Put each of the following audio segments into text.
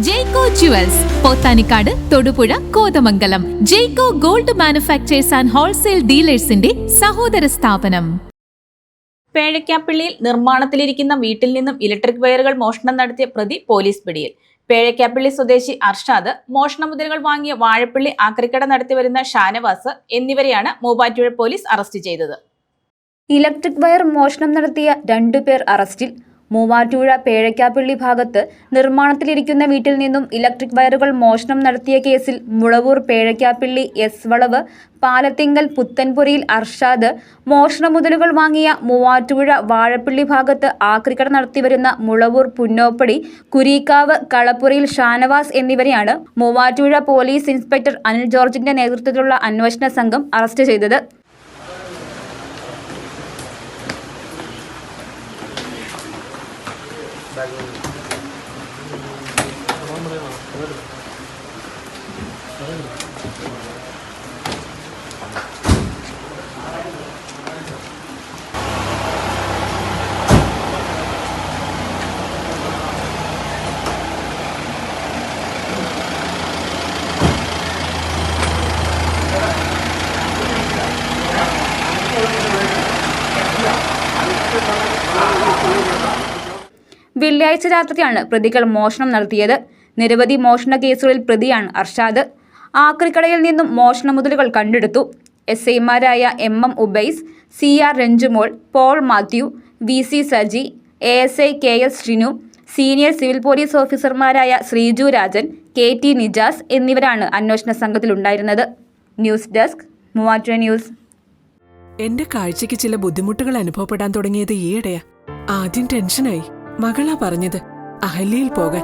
Jaico jewels Pothanikkad, Thodupuzha, Kothamangalam. Jaico gold manufacturers and wholesale ഡീലേഴ്സിന്റെ സഹോദര സ്ഥാപനം. പേഴയ്ക്കാപ്പള്ളിയിൽ നിർമ്മാണത്തിലിരിക്കുന്ന വീട്ടിൽ നിന്നും ഇലക്ട്രിക് വയറുകൾ മോഷണം നടത്തിയ പ്രതി പോലീസ് പിടിയിൽ. പേഴയ്ക്കാപ്പള്ളി സ്വദേശി അർഷാദ്, മോഷണ മുതലുകൾ വാങ്ങിയ വാഴപ്പള്ളി ആക്രിക്കട നടത്തിവരുന്ന ഷാനവാസ് എന്നിവരെയാണ് മൂവാറ്റുപുഴ പോലീസ് അറസ്റ്റ് ചെയ്തത്. ഇലക്ട്രിക് വയർ മോഷണം നടത്തിയ 2 പേർ അറസ്റ്റിൽ. മൂവാറ്റുപുഴ പേഴയ്ക്കാപ്പള്ളി ഭാഗത്ത് നിർമ്മാണത്തിലിരിക്കുന്ന വീട്ടിൽ നിന്നും ഇലക്ട്രിക് വയറുകൾ മോഷണം നടത്തിയ കേസിൽ മുളവൂർ പേഴയ്ക്കാപ്പള്ളി എസ് വളവ് പാലത്തിങ്കൽ പുത്തൻപുരയിൽ അർഷാദ്, മോഷണ മുതലുകൾ വാങ്ങിയ മൂവാറ്റുപുഴ വാഴപ്പള്ളി ഭാഗത്ത് ആക്രിക്കട നടത്തിവരുന്ന മുളവൂർ പുന്നോപ്പടി കുരീക്കാവ് കളപ്പുരയിൽ ഷാനവാസ് എന്നിവരെയാണ് മൂവാറ്റുപുഴ പോലീസ് ഇൻസ്പെക്ടർ അനിൽ ജോർജിന്റെ നേതൃത്വത്തിലുള്ള അന്വേഷണ സംഘം അറസ്റ്റ് ചെയ്തത്. വെള്ളിയാഴ്ച രാത്രിയാണ് പ്രതികൾ മോഷണം നടത്തിയത്. നിരവധി മോഷണ കേസുകളിൽ പ്രതിയാണ് അർഷാദ്. ആക്രിക്കടയിൽ നിന്നും മോഷണ മുതലുകൾ കണ്ടെടുത്തു. SIമാരായ MM Ubais, CR Ranjumol, Paul Mathew, VC Saji, ASI KS Shinu, senior civil police ഓഫീസർമാരായ ശ്രീജു രാജൻ, KT നിജാസ് എന്നിവരാണ് അന്വേഷണ സംഘത്തിലുണ്ടായിരുന്നത്. News desk, Muvattupuzha news. എന്റെ കാഴ്ചയ്ക്ക് ചില ബുദ്ധിമുട്ടുകൾ അനുഭവപ്പെടാൻ തുടങ്ങിയത് ഈയിടെയാ. ആദ്യം ടെൻഷനായി. മകളാ പറഞ്ഞത് അഹല്യയിൽ പോകാൻ.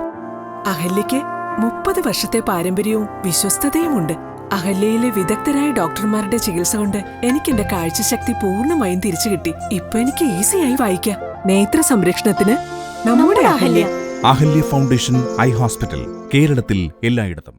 അഹല്യയ്ക്ക് 30 വർഷത്തെ പാരമ്പര്യവും വിശ്വസ്തതയുമുണ്ട്. അഹല്യയിലെ വിദഗ്ധരായ ഡോക്ടർമാരുടെ ചികിത്സ കൊണ്ട് എനിക്ക് എന്റെ കാഴ്ചശക്തി പൂർണ്ണമായും തിരിച്ചു കിട്ടി. ഇപ്പൊ എനിക്ക് ഈസിയായി വായിക്കാം. നേത്ര സംരക്ഷണത്തിന് നമ്മുടെ Ahalya. Ahalya foundation eye hospital, കേരളത്തിൽ എല്ലായിടത്തും.